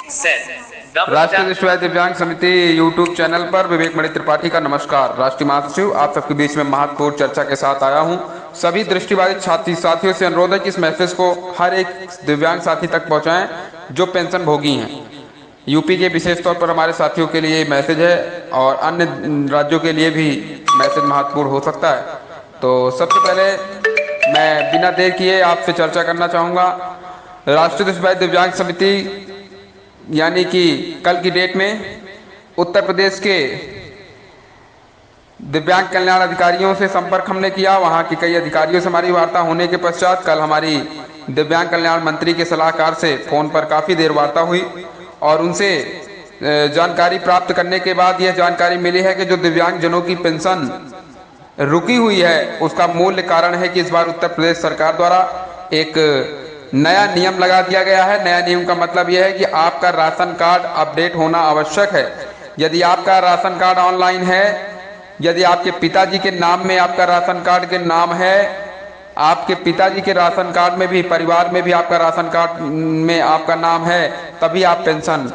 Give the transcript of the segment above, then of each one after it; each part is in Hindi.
राष्ट्रीय दृष्टिबाधित दिव्यांग समिति यूट्यूब चैनल पर विवेक मणि त्रिपाठी का नमस्कार। राष्ट्रीय महासचिव आप सबके बीच में महत्वपूर्ण चर्चा के साथ आया हूं। सभी दृष्टिबाधित साथियों से अनुरोध है कि इस मैसेज को हर एक दिव्यांग साथी तक पहुंचाएं जो पेंशन भोगी हैं। यूपी के विशेष तौर पर हमारे साथियों के लिए मैसेज है और अन्य राज्यों के लिए भी मैसेज महत्वपूर्ण हो सकता है। तो सबसे पहले मैं बिना देर किए आपसे चर्चा करना चाहूँगा। राष्ट्रीय दृष्टिबाधित दिव्यांग समिति यानी कि कल की डेट में उत्तर प्रदेश के दिव्यांग कल्याण अधिकारियों से संपर्क हमने किया। वहां के कई अधिकारियों से हमारी वार्ता होने के पश्चात कल हमारी दिव्यांग कल्याण मंत्री के सलाहकार से फोन पर काफ़ी देर वार्ता हुई और उनसे जानकारी प्राप्त करने के बाद यह जानकारी मिली है कि जो दिव्यांगजनों की पेंशन रुकी हुई है उसका मूल कारण है कि इस बार उत्तर प्रदेश सरकार द्वारा एक नया नियम लगा दिया गया है। नया नियम का मतलब यह है कि आपका राशन कार्ड अपडेट होना आवश्यक है। यदि आपका राशन कार्ड ऑनलाइन है, यदि आपके पिताजी के नाम में आपका राशन कार्ड के नाम है, आपके पिताजी के राशन कार्ड में भी, परिवार में भी आपका राशन कार्ड में आपका नाम है, तभी आप पेंशन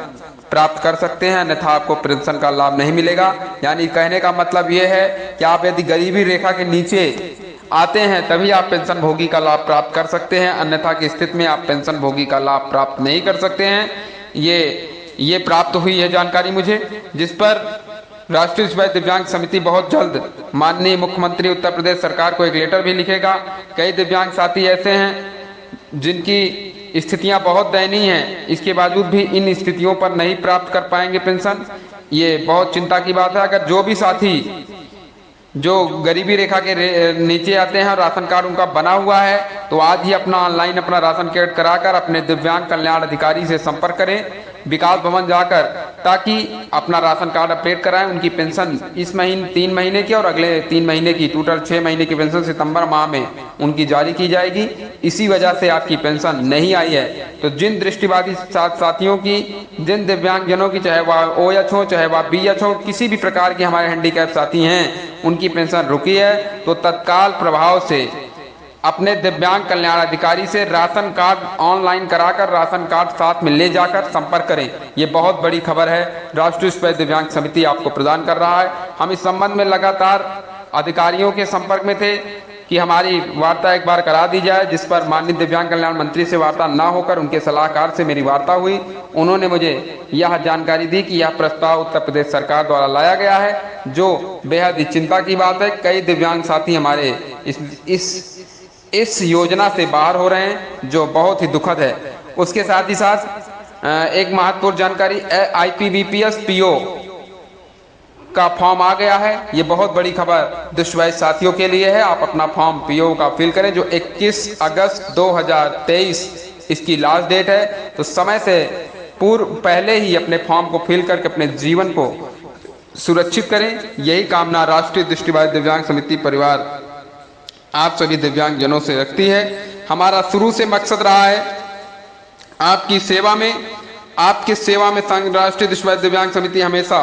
प्राप्त कर सकते हैं, अन्यथा आपको पेंशन का लाभ नहीं मिलेगा। यानी कहने का मतलब यह है कि आप यदि गरीबी रेखा के नीचे आते हैं तभी आप पेंशन भोगी का लाभ प्राप्त कर सकते हैं, अन्यथा की स्थिति में आप पेंशन भोगी का लाभ प्राप्त नहीं कर सकते हैं। ये प्राप्त हुई है जानकारी मुझे, जिस पर राष्ट्रीय दृष्टिबाधित दिव्यांग समिति बहुत जल्द माननीय मुख्यमंत्री उत्तर प्रदेश सरकार को एक लेटर भी लिखेगा। कई दिव्यांग साथी ऐसे हैं जिनकी स्थितियां बहुत दयनीय हैं, इसके बावजूद भी इन स्थितियों पर नहीं प्राप्त कर पाएंगे पेंशन। ये बहुत चिंता की बात है। अगर जो भी साथी जो गरीबी रेखा के नीचे आते हैं और राशन कार्ड उनका बना हुआ है तो आज ही अपना ऑनलाइन अपना राशन कार्ड कराकर अपने दिव्यांग कल्याण अधिकारी से संपर्क करें, विकास भवन जाकर, ताकि अपना राशन कार्ड अपडेट कराएं। उनकी पेंशन इस महीने 3 महीने की और अगले 3 महीने की टोटल 6 महीने की पेंशन सितंबर माह में उनकी जारी की जाएगी। इसी वजह से आपकी पेंशन नहीं आई है। तो जिन दृष्टिबाधित साथियों की, जिन दिव्यांगजनों की, चाहे वह OH हो चाहे वह BH हो, किसी भी प्रकार के हमारे हैंडीकैप साथी हैं, उनकी पेंशन रुकी है तो तत्काल प्रभाव से अपने दिव्यांग कल्याण अधिकारी से राशन कार्ड ऑनलाइन कराकर राशन कार्ड साथ में ले जाकर संपर्क करें। ये बहुत बड़ी खबर है, राष्ट्रीय दृष्टिबाधित दिव्यांग समिति आपको प्रदान कर रहा है। हम इस संबंध में लगातार अधिकारियों के संपर्क में थे कि हमारी वार्ता एक बार करा दी जाए, जिस पर माननीय दिव्यांग कल्याण मंत्री से वार्ता ना होकर उनके सलाहकार से मेरी वार्ता हुई। उन्होंने मुझे यह जानकारी दी कि यह प्रस्ताव उत्तर प्रदेश सरकार द्वारा लाया गया है, जो बेहद ही चिंता की बात है। कई दिव्यांग साथी हमारे इस योजना से बाहर हो रहे हैं, जो बहुत ही दुखद है। उसके साथ ही साथ एक महत्वपूर्ण जानकारी, IPBPS PO का फॉर्म आ गया है। ये बहुत बड़ी खबर दृष्टिबाधित साथियों के लिए है। आप अपना फॉर्म PO का फिल करें, जो 21 अगस्त 2023 इसकी लास्ट डेट है। तो समय से पहले ही अपने फॉर्म को फिल करके अपने जीवन को सुरक्षित करें। यही कामना राष्ट्रीय दृष्टिबाधित दिव्यांग समिति परिवार आप सभी दिव्यांगजनों से रखती है। हमारा शुरू से मकसद रहा है आपकी सेवा में, आपकी सेवा में राष्ट्रीय दृष्टिबाधित दिव्यांग समिति हमेशा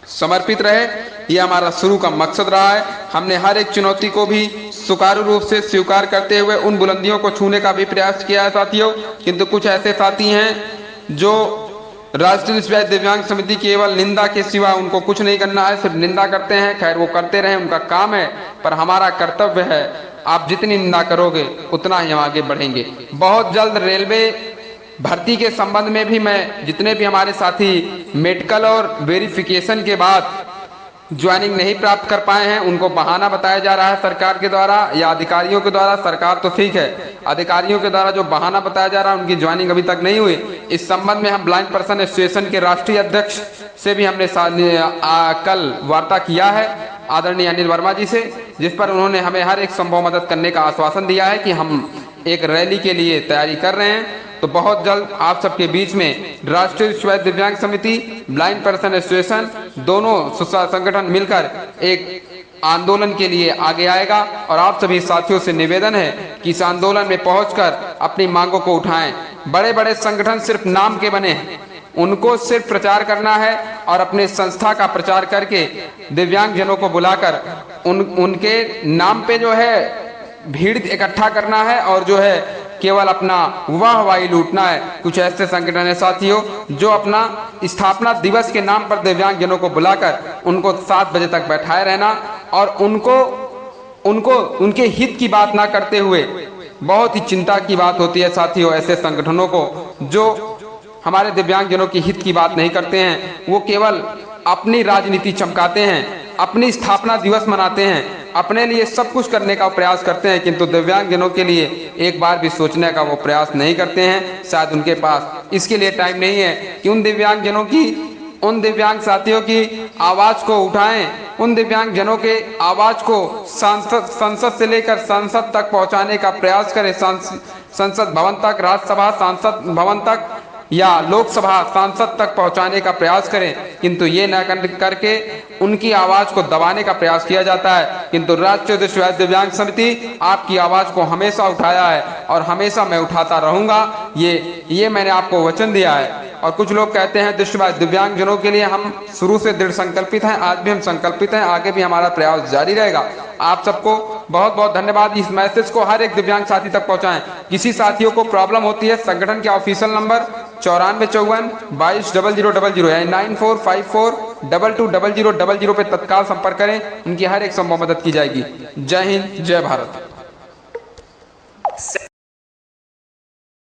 समर्पित रहे। यह हमारा शुरू का मकसद रहा है। हमने हर एक चुनौती को भी सुचारू रूप से स्वीकार करते हुए उन बुलंदियों को छूने का भी प्रयास किया है साथियों। किंतु कुछ ऐसे साथी हैं जो राष्ट्रीय दृष्टिबाधित दिव्यांग समिति केवल निंदा के सिवा उनको कुछ नहीं करना है, सिर्फ निंदा करते हैं। खैर, वो करते रहें, उनका काम है, पर हमारा कर्तव्य है, आप जितनी निंदा करोगे उतना ही हम आगे बढ़ेंगे। बहुत जल्द रेलवे भर्ती के संबंध में भी मैं, जितने भी हमारे साथी मेडिकल और वेरिफिकेशन के बाद ज्वाइनिंग नहीं प्राप्त कर पाए हैं, उनको बहाना बताया जा रहा है सरकार के द्वारा या अधिकारियों के द्वारा। सरकार तो ठीक है, अधिकारियों के द्वारा जो बहाना बताया जा रहा है, उनकी ज्वाइनिंग अभी तक नहीं हुई। इस संबंध में हम ब्लाइंड पर्सन एसोसिएशन के राष्ट्रीय अध्यक्ष से भी हमने कल वार्ता किया है, आदरणीय अनिल वर्मा जी से, जिस पर उन्होंने हमें हर एक संभव मदद करने का आश्वासन दिया है कि हम एक रैली के लिए तैयारी कर रहे हैं। तो बहुत जल्द आप सबके बीच में राष्ट्रीय दृष्टिबाधित दिव्यांग समिति, ब्लाइंड पर्सन एसोसिएशन, दोनों संगठन मिलकर एक आंदोलन के लिए आगे आएगा। और आप सभी साथियों से निवेदन है कि इस आंदोलन में पहुंचकर अपनी मांगों को उठाएं। बड़े बड़े संगठन सिर्फ नाम के बने हैं, उनको सिर्फ प्रचार करना है और अपने संस्था का प्रचार करके दिव्यांगजनों को बुलाकर उनके नाम पे जो है भीड़ इकट्ठा करना है और जो है केवल अपना वाहवाही लूटना है। कुछ ऐसे संगठन है साथियों जो अपना स्थापना दिवस के नाम पर दिव्यांगजनों को बुलाकर उनको 7 बजे तक बैठाए रहना और उनको उनके हित की बात ना करते हुए, बहुत ही चिंता की बात होती है साथियों ऐसे संगठनों को जो हमारे दिव्यांगजनों की हित की बात नहीं करते हैं। वो केवल अपनी राजनीति चमकाते हैं, अपनी स्थापना दिवस मनाते हैं, अपने लिए सब कुछ करने का प्रयास करते हैं, किंतु दिव्यांगजनों के लिए एक बार भी सोचने का वो प्रयास नहीं करते हैं। शायद उनके पास इसके लिए टाइम नहीं है कि उन दिव्यांग साथियों की आवाज को उठाएं, उन दिव्यांगजनों के आवाज को संसद से लेकर संसद तक पहुंचाने का प्रयास करें, संसद भवन तक, राज्यसभा सांसद भवन तक या लोकसभा सांसद तक पहुंचाने का प्रयास करें, किंतु ये न करके उनकी आवाज को दबाने का प्रयास किया जाता है। किंतु राष्ट्रीय दृष्टिवादी दिव्यांग समिति आपकी आवाज को हमेशा उठाया है और हमेशा मैं उठाता रहूंगा, ये मैंने आपको वचन दिया है। और कुछ लोग कहते हैं दृष्टिवादी दिव्यांगजनों के लिए हम शुरू से दृढ़ संकल्पित हैं, आज भी हम संकल्पित हैं, आगे भी हमारा प्रयास जारी रहेगा। आप सबको बहुत बहुत धन्यवाद। इस मैसेज को हर एक दिव्यांग साथी तक पहुंचाएं। किसी साथियों को प्रॉब्लम होती है, संगठन के ऑफिशियल नंबर 9454220000 यानी 9454220000 पे तत्काल संपर्क करें, उनकी हर एक संभव मदद की जाएगी। जय हिंद, जय भारत।